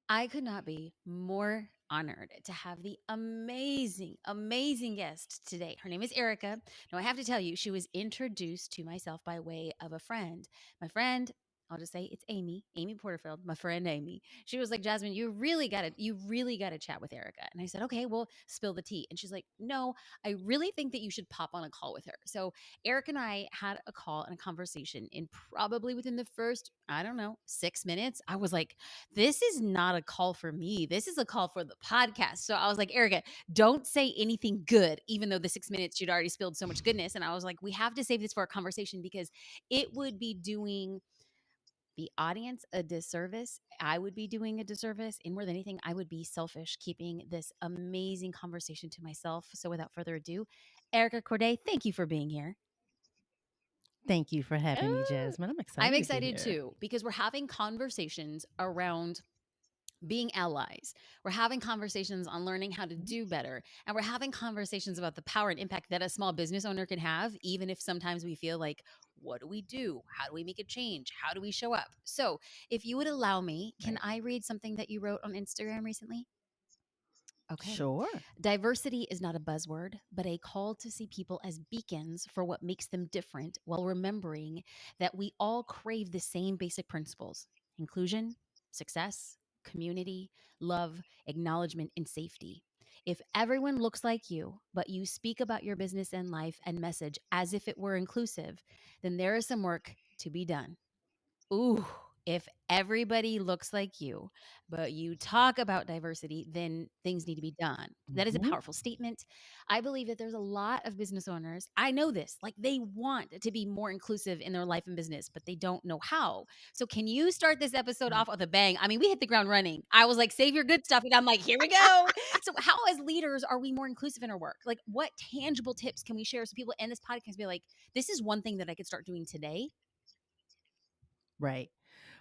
I could not be more honored to have the amazing, amazing guest today. Her name is Erica. Now, I have to tell you, she was introduced to myself by way of a friend. My friend, I'll just say it's Amy Porterfield, my friend Amy. She was like, Jasmine, you really gotta chat with Erica. And I said, okay, well, spill the tea. And she's like, no, I really think that you should pop on a call with her. So Eric and I had a call and a conversation, and probably within the first, I don't know, 6 minutes, I was like, this is not a call for me. This is a call for the podcast. So I was like, Erica, don't say anything good, even though the 6 minutes you'd already spilled so much goodness. And I was like, we have to save this for a conversation because it would be doing the audience a disservice. I would be doing a disservice. And more than anything, I would be selfish keeping this amazing conversation to myself. So without further ado, Erica Courdae, thank you for being here. Thank you for having me, Oh, Jasmine. I'm I'm excited to be excited here. too because we're having conversations around being allies. We're having conversations on learning how to do better. And we're having conversations about the power and impact that a small business owner can have, even if sometimes we feel like, what do we do? How do we make a change? How do we show up? So, if you would allow me, can Right. I read something that you wrote on Instagram recently? Okay. Sure. Diversity is not a buzzword, but a call to see people as beacons for what makes them different while remembering that we all crave the same basic principles: inclusion, success, community, love, acknowledgement, and safety. If everyone looks like you, but you speak about your business and life and message as if it were inclusive, then there is some work to be done. Ooh, if everybody looks like you, but you talk about diversity, then things need to be done. That is a Hmm. powerful statement. I believe that there's a lot of business owners. I know this, like they want to be more inclusive in their life and business, but they don't know how. So, can you start this episode Right. off with a bang? I mean, we hit the ground running. I was like, save your good stuff. And I'm like, here we go. So, how as leaders are we more inclusive in our work? Like, what tangible tips can we share so people end this podcast be like, this is one thing that I could start doing today? Right.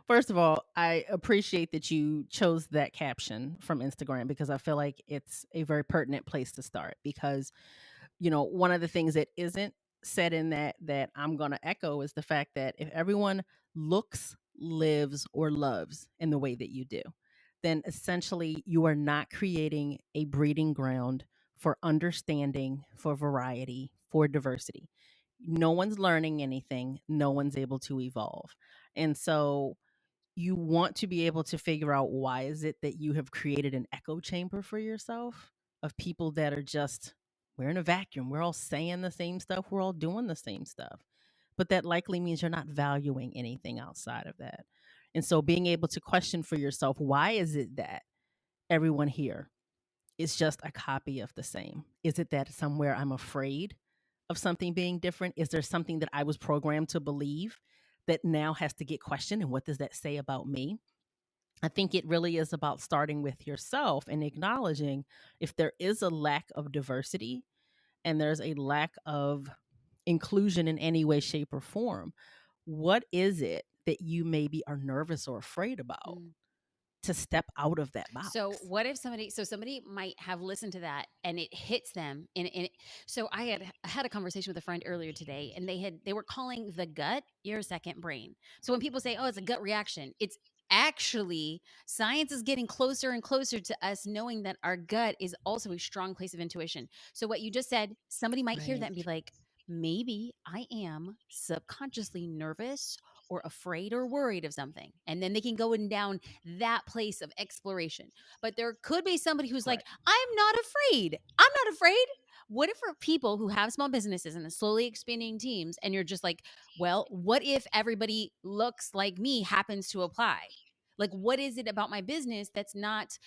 First of all, I appreciate that you chose that caption from Instagram because I feel like it's a very pertinent place to start because one of the things that isn't said in that I'm going to echo is the fact that if everyone looks, lives or loves in the way that you do, then essentially you are not creating a breeding ground for understanding, for variety, for diversity. No one's learning anything, no one's able to evolve. And so you want to be able to figure out why is it that you have created an echo chamber for yourself of people that are just, we're in a vacuum, we're all saying the same stuff, we're all doing the same stuff, but that likely means you're not valuing anything outside of that. And so being able to question for yourself, why is it that everyone here is just a copy of the same? Is it that somewhere I'm afraid of something being different? Is there something that I was programmed to believe that now has to get questioned? And what does that say about me? I think it really is about starting with yourself and acknowledging if there is a lack of diversity and there's a lack of inclusion in any way, shape, or form. What is it that you maybe are nervous or afraid about Mm. to step out of that So box? what if somebody might have listened to that and it hits them so I had a conversation with a friend earlier today, and they were calling the gut your second brain. So when people say, oh, it's a gut reaction, it's actually science is getting closer and closer to us knowing that our gut is also a strong place of intuition. So what you just said, somebody might hear that Right. and be like, maybe I am subconsciously nervous or afraid or worried of something. And then they can go in down that place of exploration. But there could be somebody who's like, Right. I'm not afraid. I'm not afraid. What if for people who have small businesses and slowly expanding teams, and you're just like, well, what if everybody looks like me happens to apply? Like, what is it about my business that's not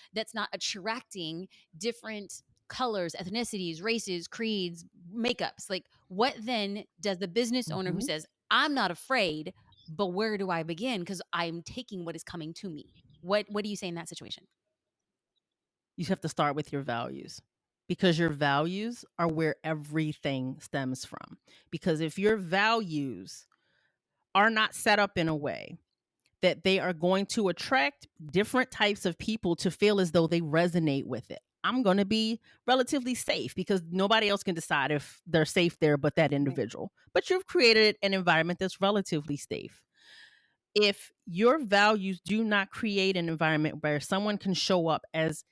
attracting different colors, ethnicities, races, creeds, makeups? Like, what then does the business owner who Hmm. says, I'm not afraid, but where do I begin? Because I'm taking what is coming to me. What do you say in that situation? You have to start with your values because your values are where everything stems from. Because if your values are not set up in a way that they are going to attract different types of people to feel as though they resonate with it, I'm going to be relatively safe because nobody else can decide if they're safe there but that Right. individual. But you've created an environment that's relatively safe. if your values do not create an environment where someone can show up as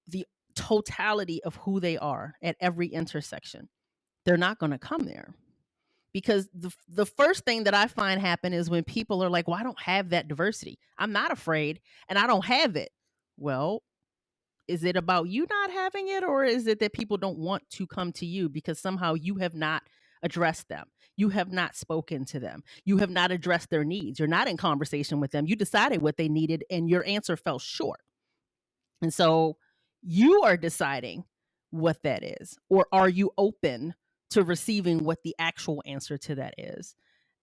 the totality of who they are at every intersection, they're not going to come there. Because the first thing that I find happen is when people are like, well, I don't have that diversity. I'm not afraid and I don't have it. Well, is it about you not having it, or is it that people don't want to come to you because somehow you have not addressed them? You have not spoken to them. You have not addressed their needs. You're not in conversation with them. You decided what they needed and your answer fell short. And so you are deciding what that is. Or are you open to receiving what the actual answer to that is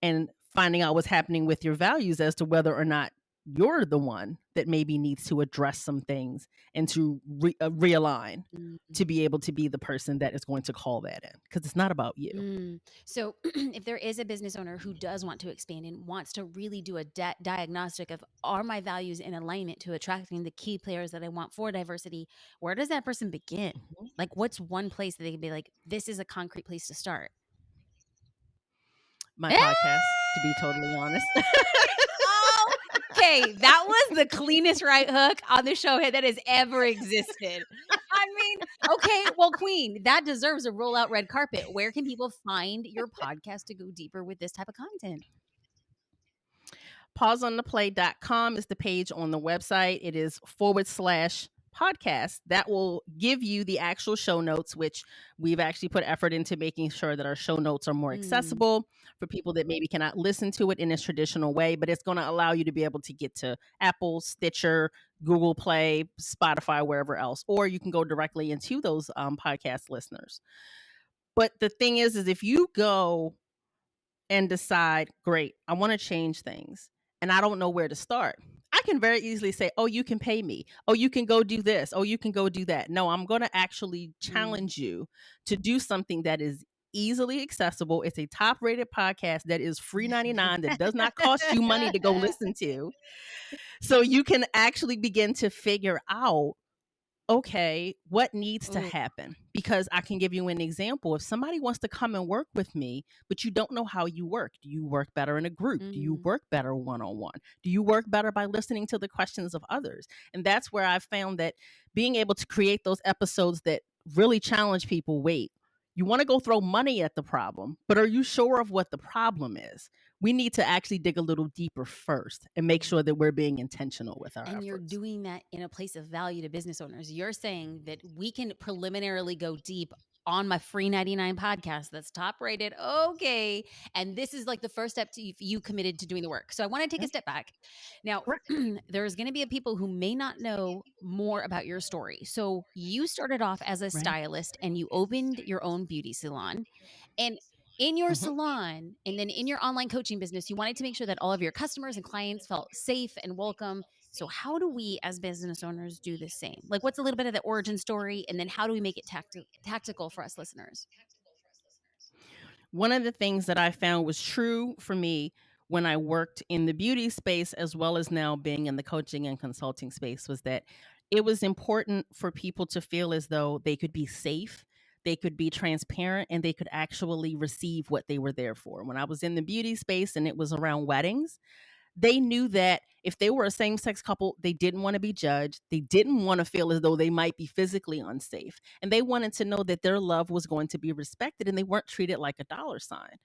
and finding out what's happening with your values as to whether or not you're the one that maybe needs to address some things and to realign Mm. to be able to be the person that is going to call that in, because it's not about you. So, if there is a business owner who does want to expand and wants to really do a diagnostic of, are my values in alignment to attracting the key players that I want for diversity, where does that person begin? Mhm. Like, what's one place that they can be like, this is a concrete place to start? My Eh! podcast, to be totally honest. Oh, okay. That was the cleanest right hook on the show that has ever existed. I mean, okay, well, Queen, that deserves a roll out red carpet. Where can people find your podcast to go deeper with this type of content? pauseontheplay.com is the page on the website. It is /podcast. That will give you the actual show notes, which we've actually put effort into making sure that our show notes are more Mm, accessible for people that maybe cannot listen to it in a traditional way. But it's going to allow you to be able to get to Apple, Stitcher, Google Play, Spotify, wherever else, or you can go directly into those podcast listeners. But the thing is if you go and decide, great, I want to change things and I don't know where to start, I can very easily say, oh, you can pay me. Oh, you can go do this. Oh, you can go do that. No, I'm going to actually mm. challenge you to do something that is easily accessible. It's a top rated podcast that is free 99, that does not cost you money to go listen to. So you can actually begin to figure out, okay, what needs to Oh, happen? Because I can give you an example. If somebody wants to come and work with me, but you don't know how you work, do you work better in a group? Do you mm, work better one on one? Do you work better by listening to the questions of others? And that's where I've found that being able to create those episodes that really challenge people. Wait, you want to go throw money at the problem, but are you sure of what the problem is? We need to actually dig a little deeper first and make mm. sure that we're being intentional with our And you're efforts. doing that in a place of value to business owners. You're saying that we can preliminarily go deep on my free 99 podcast that's top rated. Okay. And this is like the first step to you committed to doing the work. So I want to take a step back. Now, Right. there's going to be people who may not know more about your story. So you started off as a Right. stylist and you opened your own beauty salon. And in your Mhm. salon and then in your online coaching business, you wanted to make sure that all of your customers and clients felt safe and welcome. So, how do we as business owners do the same? Like, what's a little bit of the origin story? And then how do we make it tactical for us listeners? One of the things that I found was true for me when I worked in the beauty space, as well as now being in the coaching and consulting space, was that it was important for people to feel as though they could be safe, they could be transparent, and they could actually receive what they were there for. When I was in the beauty space and it was around weddings, they knew that if they were a same sex couple, they didn't want to be judged. They didn't want to feel as though they might be physically unsafe. And they wanted to know that their love was going to be respected and they weren't treated like a dollar sign.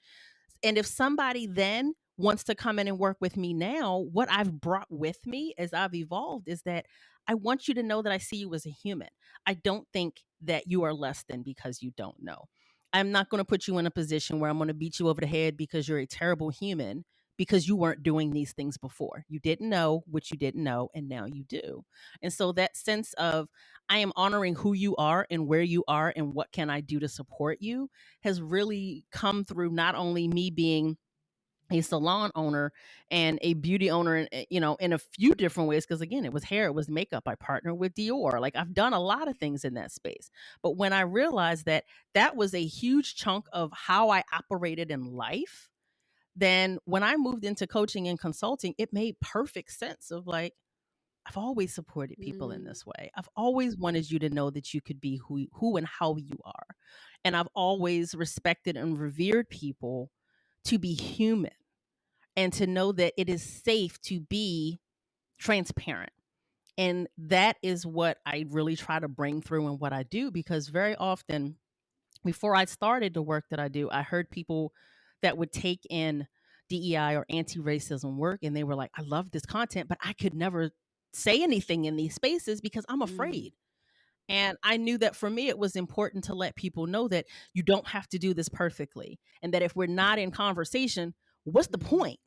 And if somebody then wants to come in and work with me now, what I've brought with me as I've evolved is that I want you to know that I see you as a human. I don't think that you are less than because you don't know. I'm not going to put you in a position where I'm going to beat you over the head because you're a terrible human because you weren't doing these things before. You didn't know what you didn't know, and now you do. And so that sense of I am honoring who you are and where you are and what can I do to support you has really come through not only me being a salon owner and a beauty owner in a few different ways, because again, it was hair, it was makeup, I partnered with Dior, like I've done a lot of things in that space. But when I realized that that was a huge chunk of how I operated in life, then when I moved into coaching and consulting, it made perfect sense of like, I've always supported people in Mm, this way. I've always wanted you to know that you could be who and how you are. And I've always respected and revered people to be human. and to know that it is safe to be transparent. And that is what I really try to bring through in what I do, because very often before I started the work that I do, I heard people that would take in DEI or anti-racism work and they were like, I love this content, but I could never say anything in these spaces because I'm Mm, afraid. And I knew that for me, it was important to let people know that you don't have to do this perfectly. And that if we're not in conversation, what's the mm, point?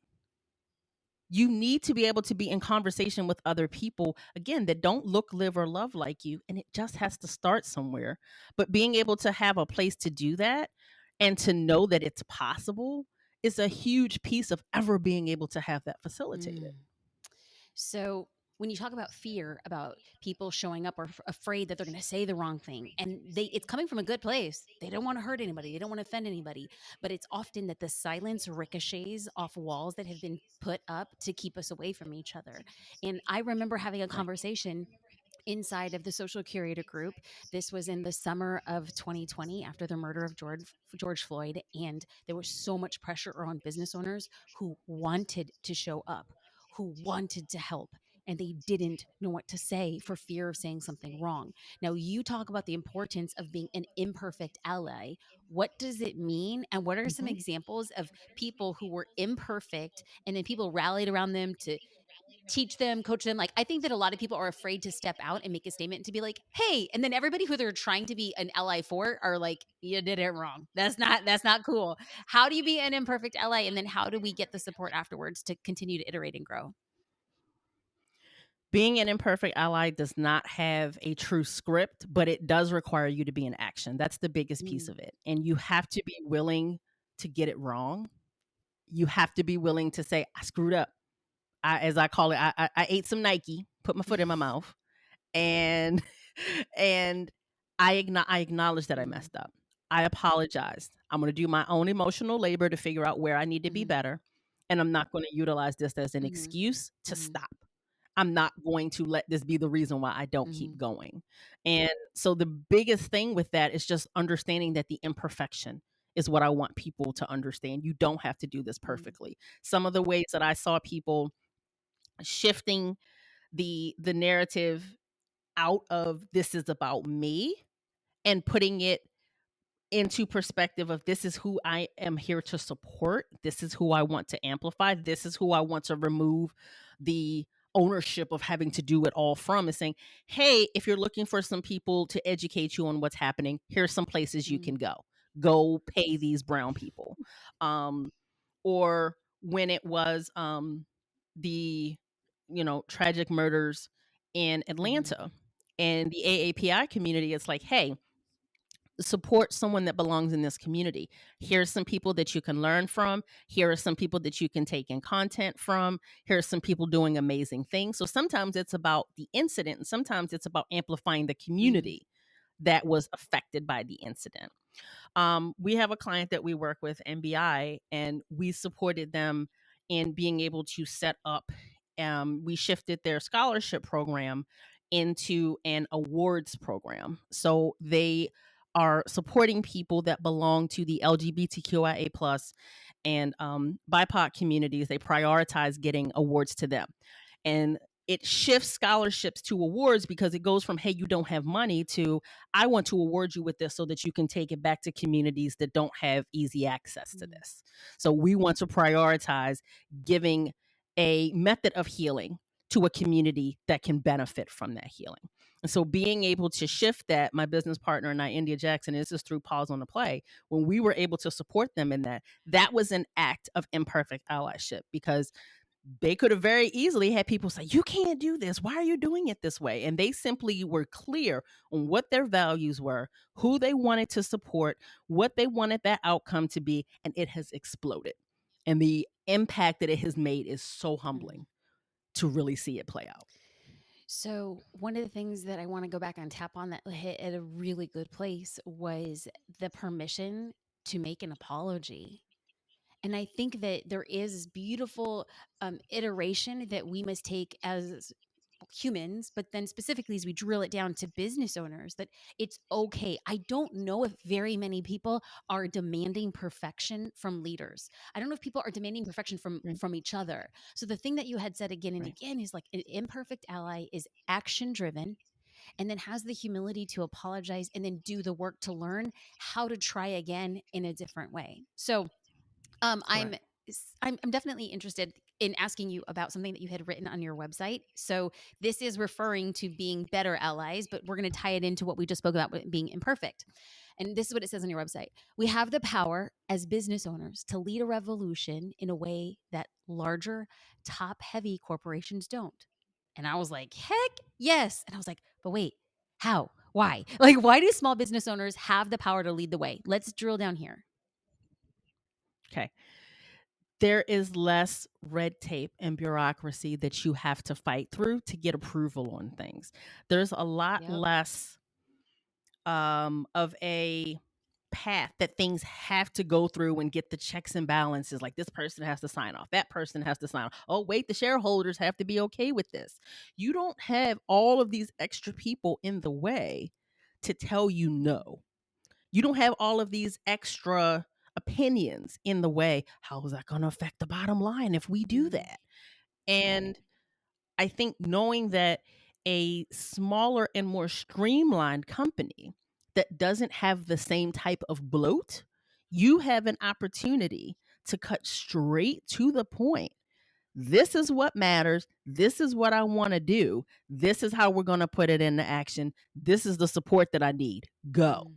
You need to be able to be in conversation with other people, again, that don't look, live, or love like you. And it just has to start somewhere. But being able to have a place to do that and to know that it's possible is a huge piece of ever being able to have that facilitated. mm. So when you talk about fear, about people showing up or afraid that they're going to say the wrong thing, and it's coming from a good place. They don't want to hurt anybody. They don't want to offend anybody. But it's often that the silence ricochets off walls that have been put up to keep us away from each other. And I remember having a Right. conversation inside of the social curator group. This was in the summer of 2020 after the murder of George Floyd. And there was so much pressure on business owners who wanted to show up, who wanted to help. And they didn't know what to say for fear of saying something wrong. Now, you talk about the importance of being an imperfect ally. What does it mean? And what are some Mhm. examples of people who were imperfect and then people rallied around them to teach them, coach them? Like, I think that a lot of people are afraid to step out and make a statement to be like, "Hey," and then everybody who they're trying to be an ally for are like, "You did it wrong. That's not cool." How do you be an imperfect ally, and then how do we get the support afterwards to continue to iterate and grow? Being an imperfect ally does not have a true script, but it does require you to be in action. That's the biggest piece Mm, of it. And you have to be willing to get it wrong. You have to be willing to say, I screwed up. As I call it, I ate some Nike, put my foot in my mouth, and and I acknowledge that I mm, messed up. I apologized. I'm going to do my own emotional labor to figure out where I need to be mhm, better, and I'm not going to utilize this as an mhm, excuse to mhm, stop. I'm not going to let this be the reason why I don't keep mhm, going. And so the biggest thing with that is just understanding that the imperfection is what I want people to understand. You don't have to do this mhm, perfectly. Some of the ways that I saw people shifting the narrative out of this is about me and putting it into perspective of this is who I am here to support. This is who I want to amplify. This is who I want to remove the ownership of having to do it all from, is saying, hey, if you're looking for some people to educate you on what's happening, here's some places you can mhm, go. Go pay these brown people. Um, or when it was the tragic murders in mhm, Atlanta and the AAPI community, it's like, hey, support someone that belongs in this community. Here's some people that you can learn from. Here are some people that you can take in content from. Here are some people doing amazing things. So sometimes it's about the incident, and sometimes it's about amplifying the mhm, community that was affected by the incident. We have a client that we work with, MBI, and we supported them in being able to set up. We shifted their scholarship program into an awards program. So they are supporting people that belong to the LGBTQIA plus and BIPOC communities. They prioritize getting awards to them. And it shifts scholarships to awards because it goes from, hey, you don't have money, to I want to award you with this so that you can take it back to communities that don't have easy access to mhm, this. So we want to prioritize giving a method of healing to a community that can benefit from that healing. And so being able to shift that, my business partner and I, India Jackson, this is through Pause on the Play, when we were able to support them in that, that was an act of imperfect allyship, because they could have very easily had people say, you can't do this. Why are you doing it this way? And they simply were clear on what their values were, who they wanted to support, what they wanted that outcome to be. And it has exploded. And the impact that it has made is so mhm. humbling to really see it play out. So, one of the things that I want to go back and tap on that hit at a really good place was the permission to make an apology. And I think that there is this beautiful iteration that we must take as humans, but then specifically as we drill it down to business owners, that it's okay. I don't know if very many people are demanding perfection from leaders. I don't know if people are demanding perfection Right. from each other. So the thing that you had said again and Right. again is like an imperfect ally is action driven and then has the humility to apologize and then do the work to learn how to try again in a different way. So um, I'm Correct. I'm definitely interested in asking you about something that you had written on your website. So this is referring to being better allies, but we're going to tie it into what we just spoke about with being imperfect. And this is what it says on your website. We have the power as business owners to lead a revolution in a way that larger, top heavy corporations don't. And I was like, heck yes. And I was like, but wait, how? Why? Like, why do small business owners have the power to lead the way? Let's drill down here. Okay. There is less red tape and bureaucracy that you have to fight through to get approval on things. There's a lot Yep. less of a path that things have to go through and get the checks and balances. Like this person has to sign off, that person has to sign off. Oh, wait, the shareholders have to be okay with this. You don't have all of these extra people in the way to tell you no. You don't have all of these extra opinions in the way. How is that going to affect the bottom line if we do Mhm. that? And I think knowing that a smaller and more streamlined company that doesn't have the same type of bloat, you have an opportunity to cut straight to the point. This is what matters. This is what I want to do. This is how we're going to put it into action. This is the support that I need. Go. Mm.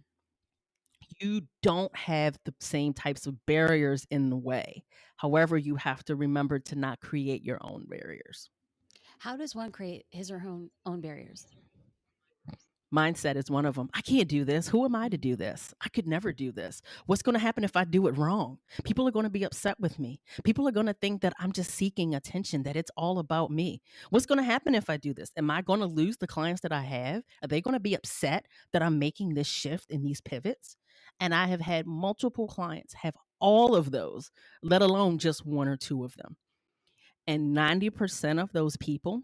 You don't have the same types of barriers in the way. However, you have to remember to not create your own barriers. How does one create his or her own barriers? Mindset is one of them. I can't do this. Who am I to Mm. do this? I could never do this. What's going to happen if I do it wrong? People are going to be upset with me. People are going to think that I'm just seeking attention, that it's all about me. What's going to happen if I do this? Am I going to lose the clients that I have? Are they going to be upset that I'm making this shift in these pivots? And I have had multiple clients have all of those, let alone just one or two of them. And 90% of those people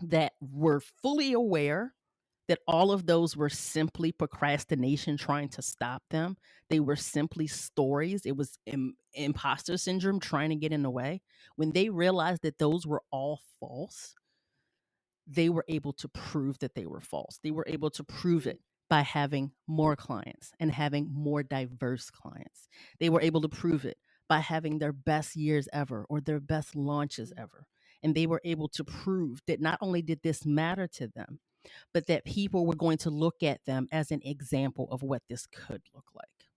that were fully aware that all of those were simply procrastination trying to stop them. They were simply stories. It was imposter syndrome trying to get in the way. When they realized that those were all false, they were able to prove that they were false. They were able to prove Mm. it by having more clients and having more diverse clients. They were able to prove it by having their best years ever or their best launches Mm. ever. And they were able to prove that not only did this matter to them, but that people were going to look at them as an example of what this could look like.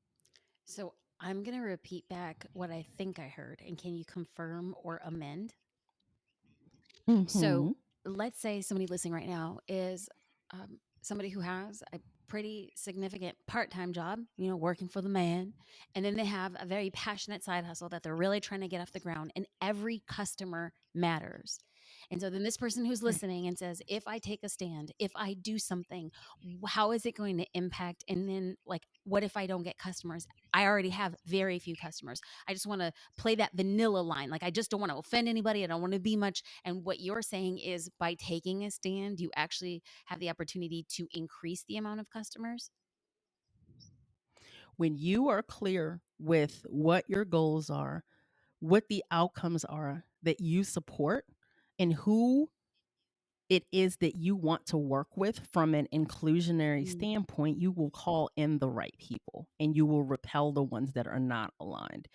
So I'm going to repeat back what I think I heard. And can you confirm or amend? So Mm-hmm. let's say somebody listening right now is somebody who has a pretty significant part-time job, you know, working for the man, and then they have a very passionate side hustle that they're really trying to get off the ground, and every customer matters. And so then this person who's Right. listening and says, if I take a stand, if I do something, how is it going to impact? And then, like, what if I don't get customers? I already have very few customers. I just want to play that vanilla line. Like, I just don't want to offend anybody. I don't want to be much. And what you're saying is by taking a stand, you actually have the opportunity to increase the amount of customers. When you are clear with what your goals are, what the outcomes are that you support, and who it is that you want to work with from an inclusionary Mm. standpoint, you will call in the right people and you will repel the ones that are not aligned.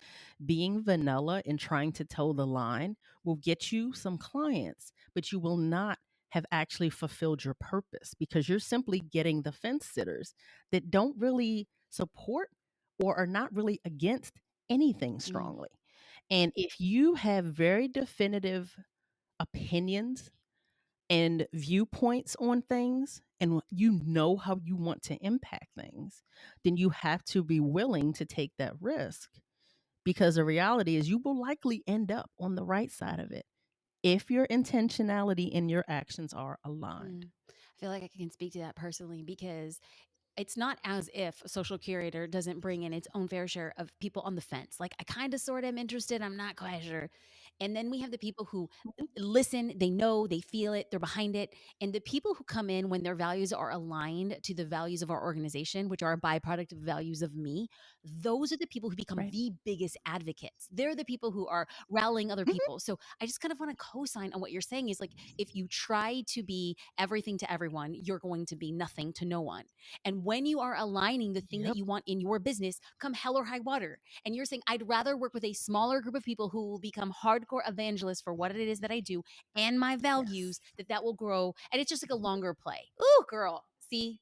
Being vanilla and trying to toe the line will get you some clients, but you will not have actually fulfilled your purpose because you're simply getting the fence sitters that don't really support or are not really against anything Mm. strongly. And if you have very definitive opinions and viewpoints on things and you know how you want to impact things, then you have to be willing to take that risk because the reality is you will likely end up on the right side of it if your intentionality and your actions are aligned. Mm. I feel like I can speak to that personally because it's not as if a social curator doesn't bring in its own fair share of people on the fence. Like, I kind of sort of am interested, I'm not quite sure. And then we have the people who listen, they know, they feel it, they're behind it. And the people who come in when their values are aligned to the values of our organization, which are a byproduct of values of me, those are the people who become Right. the biggest advocates. They're the people who are rallying other Mhm. people. So I just kind of want to co-sign on what you're saying is like, if you try to be everything to everyone, you're going to be nothing to no one. And when you are aligning the thing that Yep. you want in your business, come hell or high water, and you're saying, I'd rather work with a smaller group of people who will become hardcore evangelists for what it is that I do and my values, Yes. that will grow. And it's just like a longer play. Ooh, girl. See,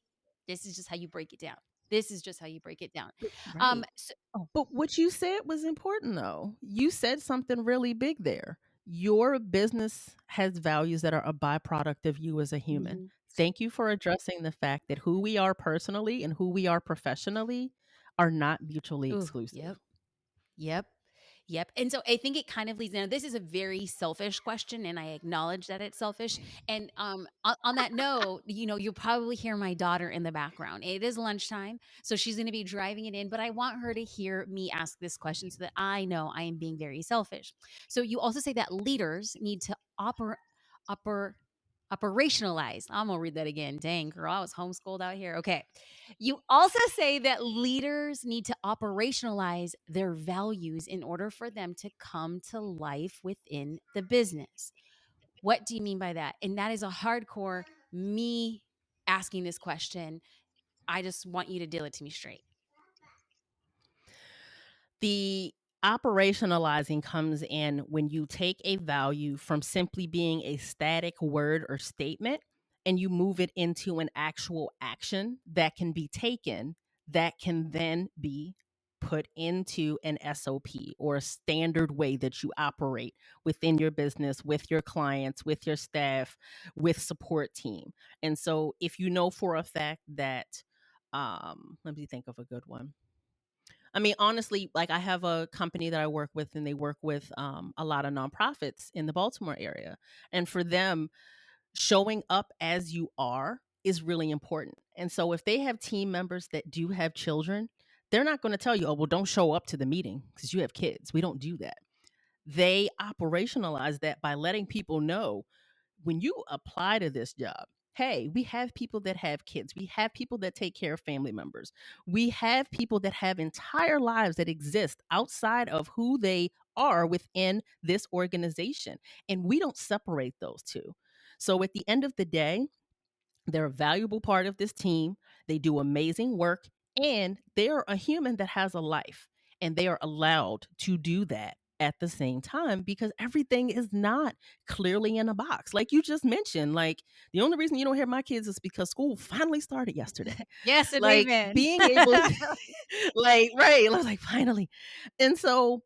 this is just how you break it down. This is just how you break it down. Right. So, But what you said was important, though. You said something really big there. Your business has values that are a byproduct of you as a human. mhm. Thank you for addressing the fact that who we are personally and who we are professionally are not mutually Ooh, exclusive. yep. Yep. Yep. And so I think it kind of leads now. This is a very selfish question, and I acknowledge that it's selfish. And on that note, you'll probably hear my daughter in the background. It is lunchtime, so she's going to be driving it in. But I want her to hear me ask this question so that I know I am being very selfish. So you also say that leaders need to oper, operationalize. I'm gonna read that again. Dang, girl, I was homeschooled out here. Okay. You also say that leaders need to operationalize their values in order for them to come to life within the business. What do you mean by that? And that is a hardcore me asking this question. I just want you to deal it to me straight. The operationalizing comes in when you take a value from simply being a static word or statement and you move it into an actual action that can be taken, that can then be put into an SOP or a standard way that you operate within your business, with your clients, with your staff, with support team. And so if you know for a fact that let me think of a good one. I mean, honestly, like I have a company that I work with, and they work with a lot of nonprofits in the Baltimore area. And for them, showing up as you are is really important. And so if they have team members that do have children, they're not going to tell you, oh, well, don't show up to the meeting because you have kids. We don't do that. They operationalize that by letting people know when you apply to this job, hey, we have people that have kids. We have people that take care of family members. We have people that have entire lives that exist outside of who they are within this organization. And we don't separate those two. So at the end of the day, they're a valuable part of this team. They do amazing work, and they're a human that has a life, and they are allowed to do that at the same time because everything is not clearly in a box. Like you just mentioned, like the only reason you don't hear my kids is because school finally started yesterday. Yes, and Like amen. being able like right, I was like finally. And so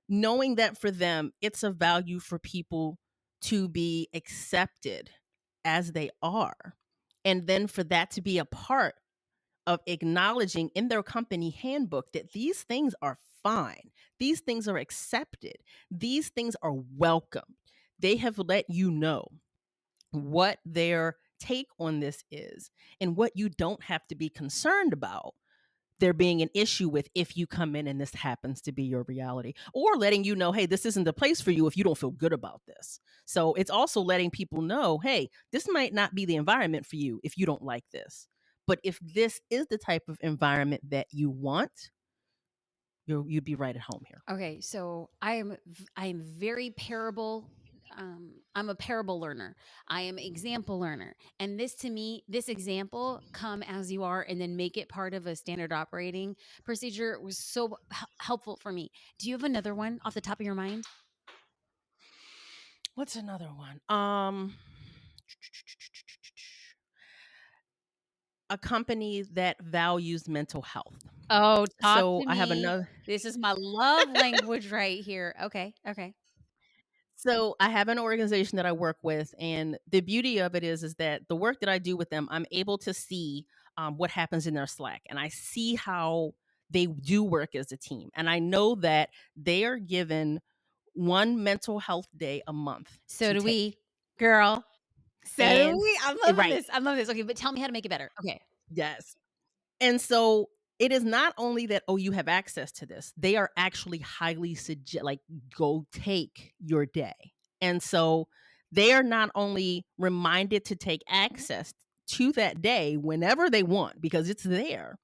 knowing that for them, it's a value for people to be accepted as they are, and then for that to be a part of acknowledging in their company handbook that these things are fine. These things are accepted. These things are welcome. They have let you know what their take on this is and what you don't have to be concerned about there being an issue with if you come in and this happens to be your reality, or letting you know, hey, this isn't the place for you if you don't feel good about this. So it's also letting people know, hey, this might not be the environment for you if you don't like this. But if this is the type of environment that you want, you'd be right at home here. Okay, so I am very parable. I'm a parable learner. I am example learner, and this to me, this example, come as you are, and then make it part of a standard operating procedure was so helpful for me. Do you have another one off the top of your mind? What's another one? A company that values mental health. Oh, talk So to I have me. another This is my love language right here. Okay, okay. So I have an organization that I work with, and the beauty of it is that the work that I do with them, I'm able to see what happens in their Slack, and I see how they do work as a team, and I know that they are given one mental health day a month So to do take, we, girl. So do and we. I'm loving right, this. I love this. Okay, but tell me how to make it better. Okay. yes, and so. it is not only that, oh, you have access to this, they are actually highly like, go take your day. And so they are not only reminded to take access to that day whenever they want because it's there,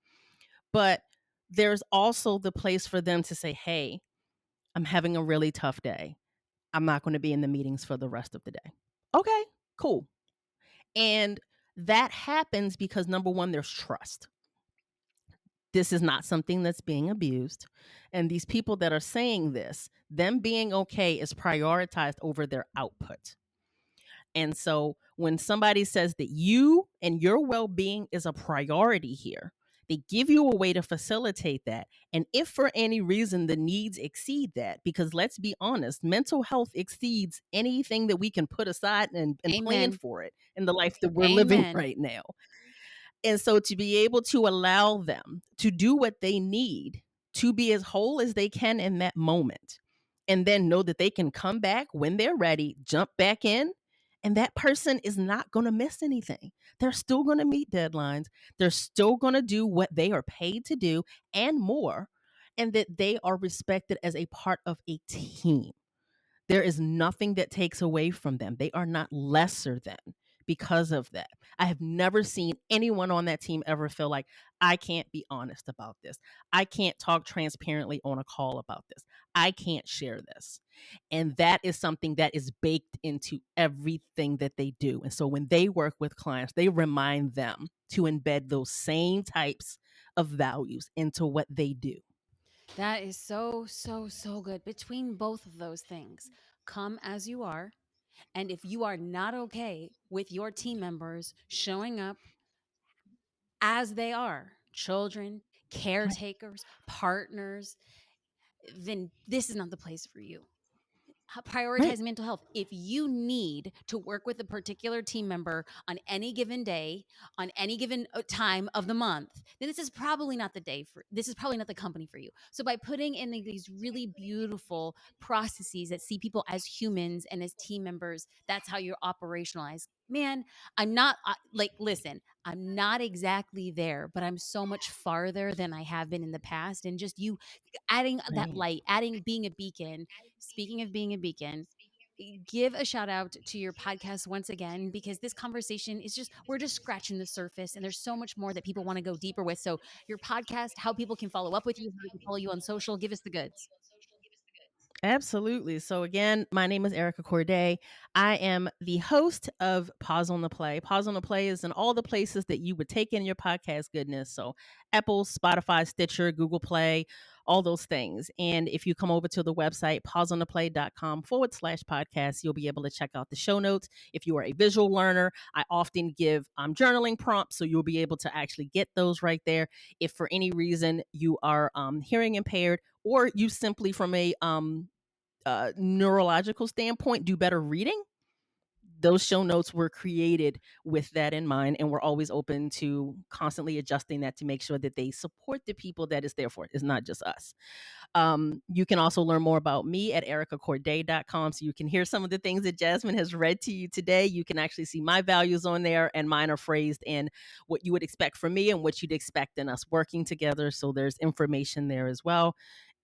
but there's also the place for them to say, hey, I'm having a really tough day. I'm not going to be in the meetings for the rest of the day. Okay, cool. And that happens because number one, there's trust. This is not something that's being abused. And these people that are saying this, them being okay is prioritized over their output. And so when somebody says that you and your well being is a priority here, they give you a way to facilitate that. And if for any reason the needs exceed that, because let's be honest, mental health exceeds anything that we can put aside and plan Amen. for it in the life that we're living Amen. right now. And so to be able to allow them to do what they need to be as whole as they can in that moment, and then know that they can come back when they're ready, jump back in, and that person is not going to miss anything. They're still going to meet deadlines. They're still going to do what they are paid to do and more, and that they are respected as a part of a team. There is nothing that takes away from them. They are not lesser than because of that. I have never seen anyone on that team ever feel like, I can't be honest about this. I can't talk transparently on a call about this. I can't share this. And that is something that is baked into everything that they do. And so when they work with clients, they remind them to embed those same types of values into what they do. That is so, so, so good. Between both of those things, come as you are. And if you are not okay with your team members showing up as they are, children, Right. caretakers, partners, then this is not the place for you. Right. Prioritize mental health. If you need to work with a particular team member on any given day, on any given time of the month, then this is probably not the day for this is probably not the company for you. So by putting in these really beautiful processes that see people as humans and as team members, that's how you're operationalized. Man, I'm not like listen, I'm not exactly there, but I'm so much farther than I have been in the past, and just you adding that Right. light, adding being a beacon. Speaking of being a beacon, give a shout out to your podcast once again, because this conversation is just, we're just scratching the surface and there's so much more that people want to go deeper with. So, your podcast, how people can follow up with you, how they can follow you on social, give us the goods. Absolutely. So again, my name is Erica Courdae. I am the host of Pause on the Play. Pause on the Play is in all the places that you would take in your podcast goodness. So Apple, Spotify, Stitcher, Google Play, all those things. And if you come over to the website, pauseontheplay.com/podcast, you'll be able to check out the show notes. If you are a visual learner, I often give journaling prompts, so you'll be able to actually get those right there. If for any reason you are hearing impaired, or you simply from a neurological standpoint do better reading, those show notes were created with that in mind, and we're always open to constantly adjusting that to make sure that they support the people that is there for it. It's not just us. You can also learn more about me at ericacorday.com, so you can hear some of the things that Jasmine has read to you today. You can actually see my values on there, and mine are phrased in what you would expect from me and what you'd expect in us working together. So there's information there as well.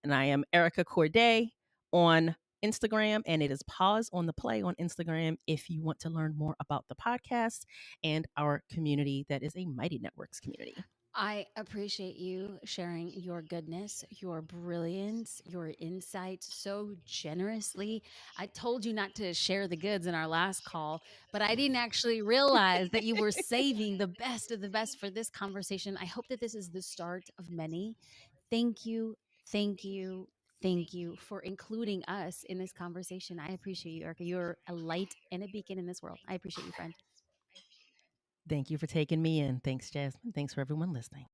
And I am Erica Courdae on Instagram, and it is Pause on the Play on Instagram if you want to learn more about the podcast and our community that is a Mighty Networks community. I appreciate you sharing your goodness, your brilliance, your insights so generously. I told you not to share the goods in our last call, but I didn't actually realize that you were saving the best of the best for this conversation. I hope that this is the start of many. Thank you, thank you, thank you for including us in this conversation. I appreciate you, Erica. You're a light and a beacon in this world. I appreciate you, friend. Thank you for taking me in. Thanks, Jasmine. Thanks for everyone listening.